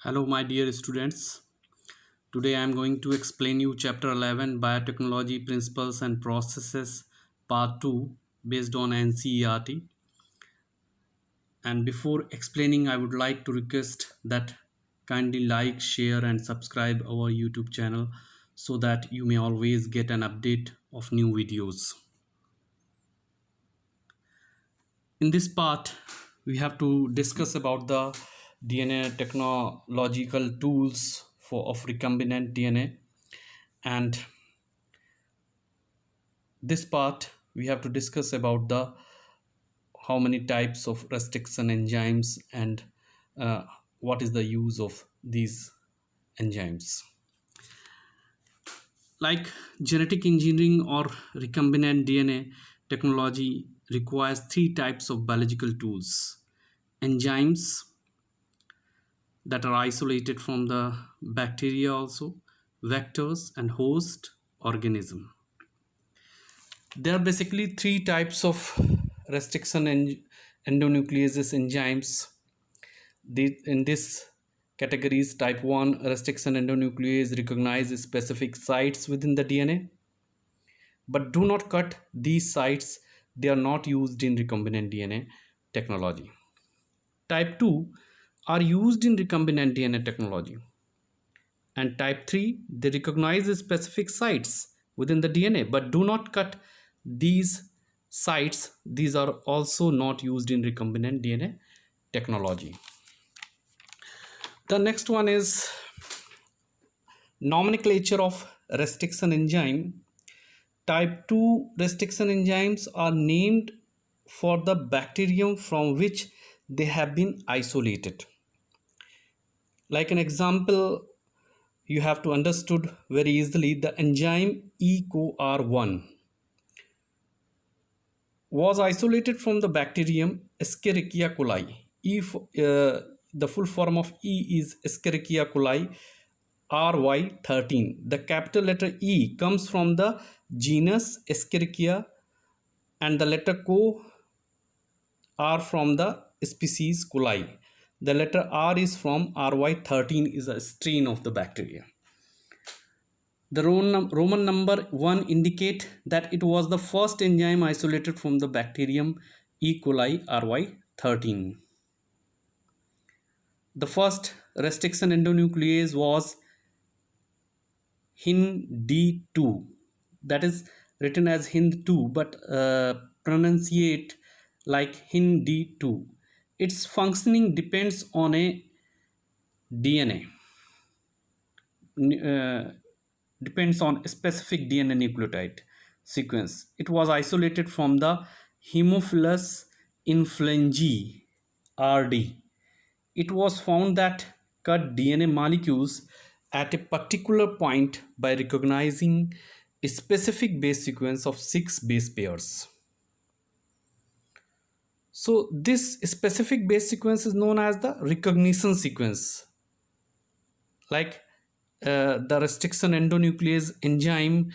Hello, my dear students. Today I am going to explain you Chapter 11 Biotechnology Principles and Processes Part 2 based on NCERT. And before explaining, I would like to request that kindly like, share, and subscribe our YouTube channel so that you may always get an update of new videos. In this part, we have to discuss about the DNA technological tools of recombinant DNA, and this part we have to discuss about the how many types of restriction enzymes and what is the use of these enzymes. Like genetic engineering or recombinant DNA technology requires three types of biological tools: enzymes that are isolated from the bacteria, also vectors and host organism. There are basically three types of restriction endonucleases enzymes. In this categories, type 1 restriction endonuclease recognizes specific sites within the DNA but do not cut these sites. They are not used in recombinant DNA technology. Type 2 are used in recombinant DNA technology. And type 3, they recognize the specific sites within the DNA but do not cut these sites. These are also not used in recombinant DNA technology. The next one is nomenclature of restriction enzyme. Type 2 restriction enzymes are named for the bacterium from which they have been isolated. Like an example, you have to understood very easily, the enzyme EcoR1 was isolated from the bacterium Escherichia coli. If the full form of E is Escherichia coli RY13. The capital letter E comes from the genus Escherichia and the letter Co are from the species coli. The letter R is from RY13 is a strain of the bacteria. The Roman number 1 indicate that it was the first enzyme isolated from the bacterium E. coli RY13. The first restriction endonuclease was HindD2, that is written as Hind2 but pronunciate like HindD2. Its functioning depends on a DNA. Depends on a specific DNA nucleotide sequence. It was isolated from the Haemophilus influenzae RD. It was found that cut DNA molecules at a particular point by recognizing a specific base sequence of 6 base pairs. So this specific base sequence is known as the recognition sequence. Like the restriction endonuclease enzyme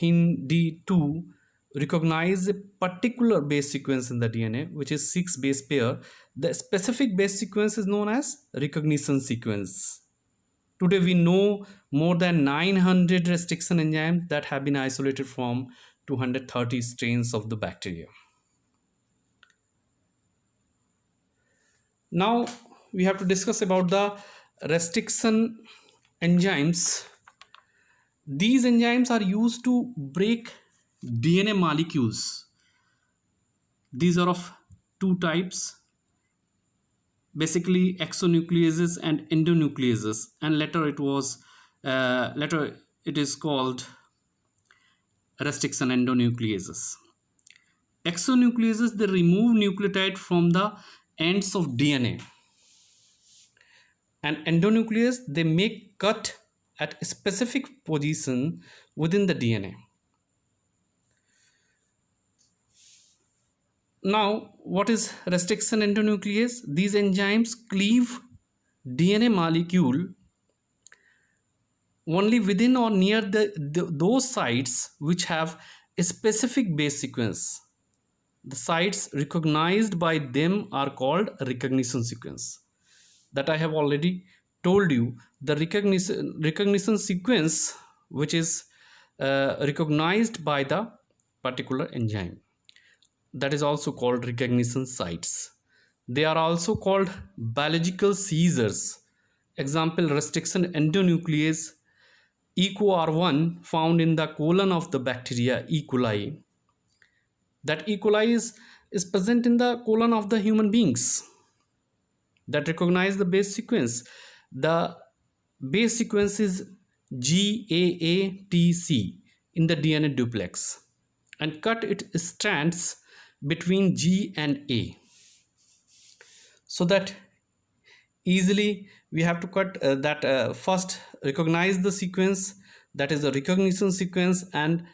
HindD2 recognize a particular base sequence in the DNA, which is 6 base pair. The specific base sequence is known as recognition sequence. Today we know more than 900 restriction enzymes that have been isolated from 230 strains of the bacteria. Now we have to discuss about the restriction enzymes. These enzymes are used to break DNA molecules. These are of two types, basically exonucleases and endonucleases, and later it is called restriction endonucleases. Exonucleases, they remove nucleotide from the ends of DNA, and endonuclease, they make cut at a specific position within the DNA. Now, what is restriction endonuclease? These enzymes cleave DNA molecule only within or near those sites which have a specific base sequence. The sites recognized by them are called recognition sequence, that I have already told you, the recognition sequence which is recognized by the particular enzyme, that is also called recognition sites. They are also called biological seizures. Example, restriction endonuclease EcoR1 found in the colon of the bacteria E. coli. That E. coli is present in the colon of the human beings that recognize the base sequence. The base sequence is GAATC in the DNA duplex and cut its strands between G and A, so that easily we have to cut first recognize the sequence, that is the recognition sequence, and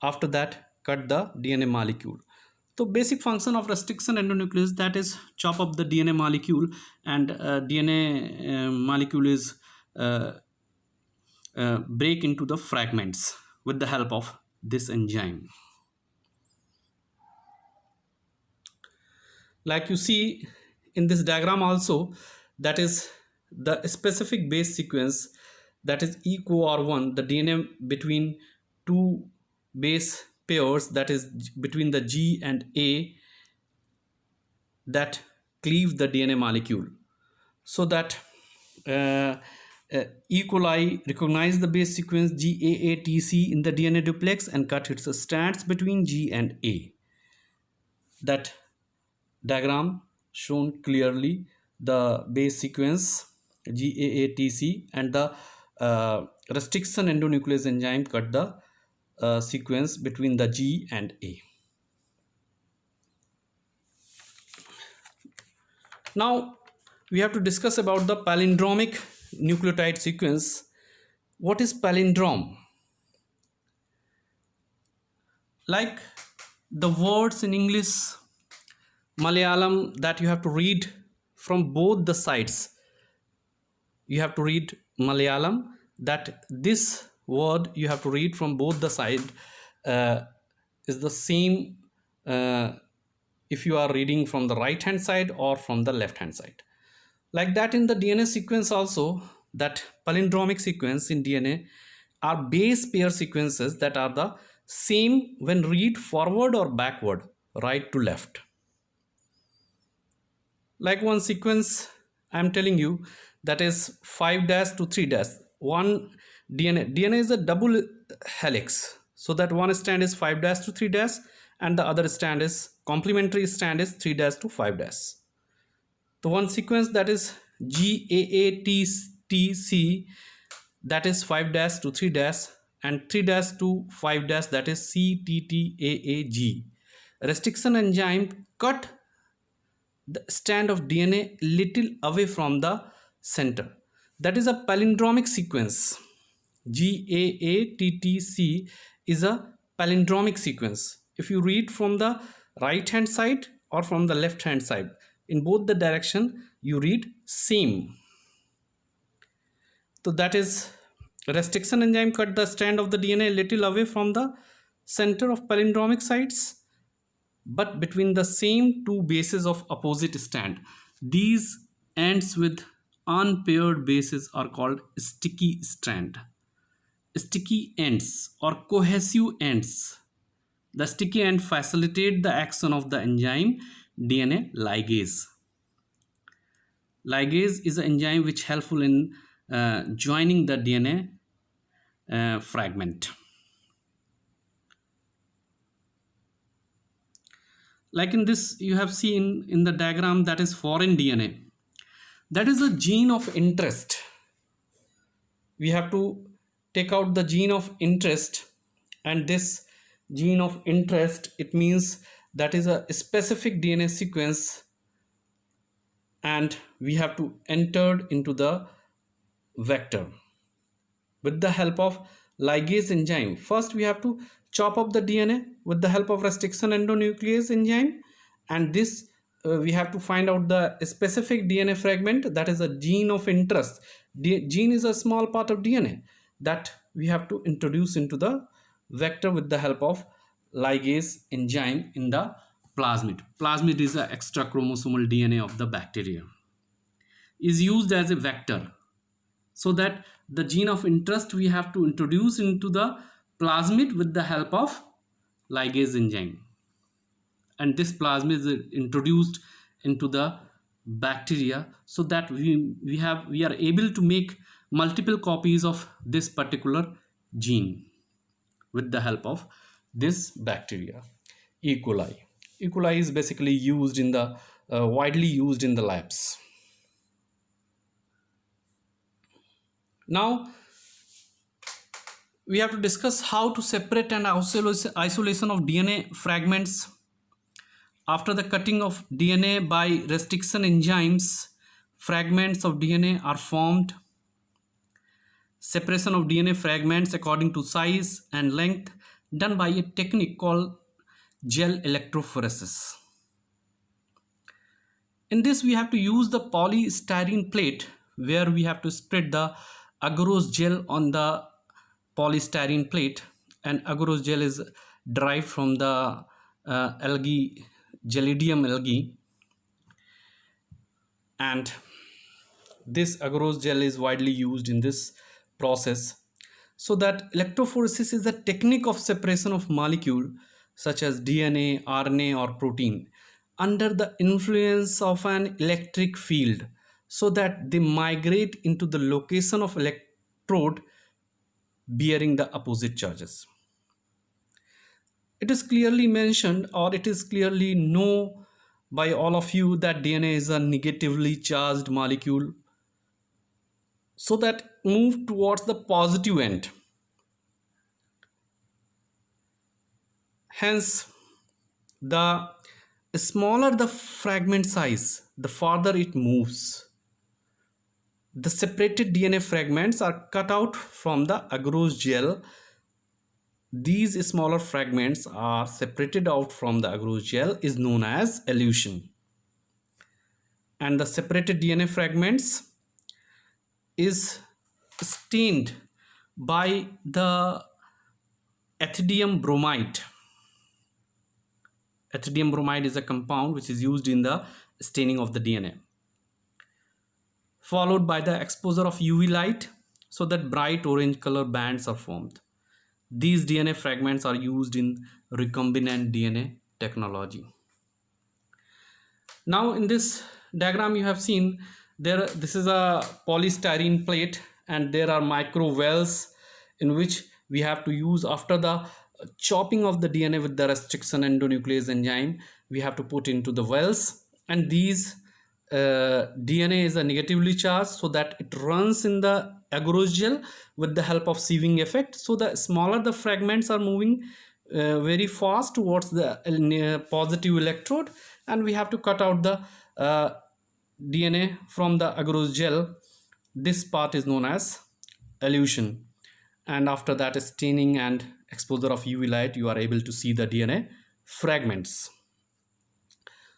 after that cut the DNA molecule. So basic function of restriction endonuclease, that is chop up the DNA molecule, and DNA molecule is break into the fragments with the help of this enzyme. Like you see in this diagram also, that is the specific base sequence, that is EcoR1, the DNA between two base pairs, that is between the G and A, that cleave the DNA molecule, so that E. coli recognize the base sequence GAATC in the DNA duplex and cut its strands between G and A. That diagram shown clearly the base sequence GAATC, and the restriction endonuclease enzyme cut the sequence between the G and A. Now we have to discuss about the palindromic nucleotide sequence. What is palindrome? Like the words in English, Malayalam, that you have to read from both the sides. You have to read Malayalam, that this word you have to read from both the side is the same if you are reading from the right hand side or from the left hand side. Like that in the DNA sequence also, that palindromic sequence in DNA are base pair sequences that are the same when read forward or backward, right to left. Like one sequence I am telling you, that is 5' to 3'. One DNA is a double helix, so that one strand is 5' to 3', and the other strand is complementary strand is 3' to 5'. The one sequence that is GAATC, that is 5' to 3', and 3' to 5', that is CTTAAG. Restriction enzyme cut the strand of DNA little away from the center. That is a palindromic sequence. GAATTC is a palindromic sequence. If you read from the right hand side or from the left hand side, in both the direction you read same. So that is restriction enzyme cut the strand of the DNA little away from the center of palindromic sites, but between the same two bases of opposite strand. These ends with unpaired bases are called sticky strand. Sticky ends or cohesive ends. The sticky end facilitate the action of the enzyme DNA ligase. Ligase is an enzyme which helpful in joining the DNA fragment. Like in this you have seen in the diagram, that is foreign DNA. That is a gene of interest. We have to take out the gene of interest, and this gene of interest, it means that is a specific DNA sequence, and we have to enter into the vector with the help of ligase enzyme. First we have to chop up the DNA with the help of restriction endonuclease enzyme, and this we have to find out the specific DNA fragment, that is a gene of interest. Gene is a small part of DNA that we have to introduce into the vector with the help of ligase enzyme in the plasmid. Plasmid is the extra chromosomal DNA of the bacteria, is used as a vector so that the gene of interest we have to introduce into the plasmid with the help of ligase enzyme, and this plasmid is introduced into the bacteria, so that we are able to make multiple copies of this particular gene with the help of this bacteria. E. coli. E. coli is basically used in the widely used in the labs. Now we have to discuss how to separate and isolation of DNA fragments. After the cutting of DNA by restriction enzymes, fragments of DNA are formed. Separation of DNA fragments according to size and length done by a technique called gel electrophoresis. In this, we have to use the polystyrene plate, where we have to spread the agarose gel on the polystyrene plate, and agarose gel is derived from the algae, Gelidium algae, and this agarose gel is widely used in this process. So that electrophoresis is a technique of separation of molecule such as DNA, RNA or protein under the influence of an electric field, so that they migrate into the location of electrode bearing the opposite charges. It is clearly mentioned, or it is clearly known by all of you, that DNA is a negatively charged molecule, so that move towards the positive end. Hence, the smaller the fragment size, the farther it moves. The separated DNA fragments are cut out from the agarose gel. These smaller fragments are separated out from the agarose gel is known as elution. And the separated DNA fragments is stained by the ethidium bromide. Ethidium bromide is a compound which is used in the staining of the DNA, followed by the exposure of UV light, so that bright orange color bands are formed. These DNA fragments are used in recombinant DNA technology. Now in this diagram you have seen there, this is a polystyrene plate, and there are micro wells in which we have to use, after the chopping of the DNA with the restriction endonuclease enzyme, we have to put into the wells, and these DNA is a negatively charged, so that it runs in the agarose gel with the help of sieving effect. So the smaller the fragments are moving very fast towards the positive electrode, and we have to cut out the DNA from the agarose gel. This part is known as elution, and after that staining and exposure of UV light, you are able to see the DNA fragments.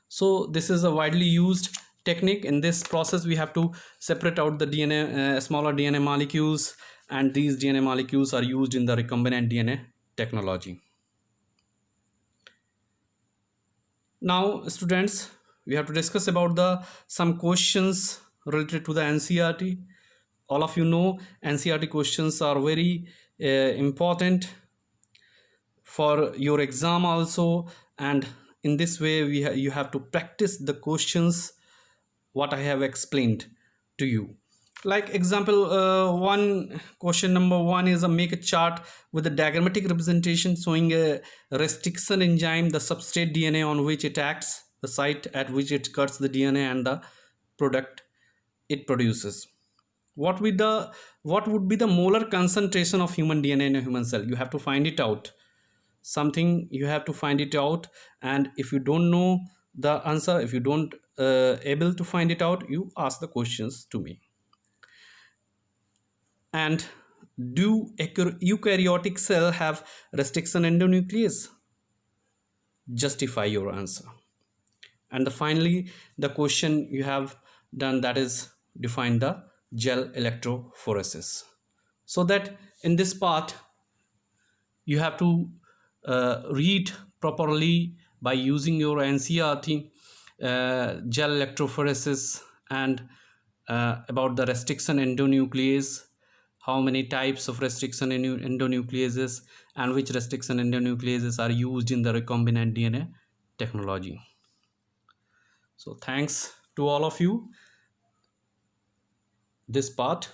So this is a widely used technique. In this process we have to separate out the DNA, smaller DNA molecules, and these DNA molecules are used in the recombinant DNA technology. Now students, we have to discuss about some questions related to the NCERT. All of you know NCERT questions are very important for your exam also, and in this way you have to practice the questions what I have explained to you. Like example, one question number 1 is make a chart with a diagrammatic representation showing a restriction enzyme, the substrate DNA on which it acts, the site at which it cuts the DNA, and the product it produces. What would be the molar concentration of human DNA in a human cell? You have to find it out. Something you have to find it out, and if you don't know the answer, if you don't able to find it out, you ask the questions to me. And do eukaryotic cell have restriction endonuclease? Justify your answer. And finally the question you have done, that is define the gel electrophoresis. So that in this part you have to read properly by using your NCERT gel electrophoresis, and about the restriction endonuclease, how many types of restriction endonucleases and which restriction endonucleases are used in the recombinant DNA technology. So thanks to all of you. This part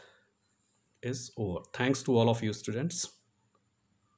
is over. Thanks to all of you students.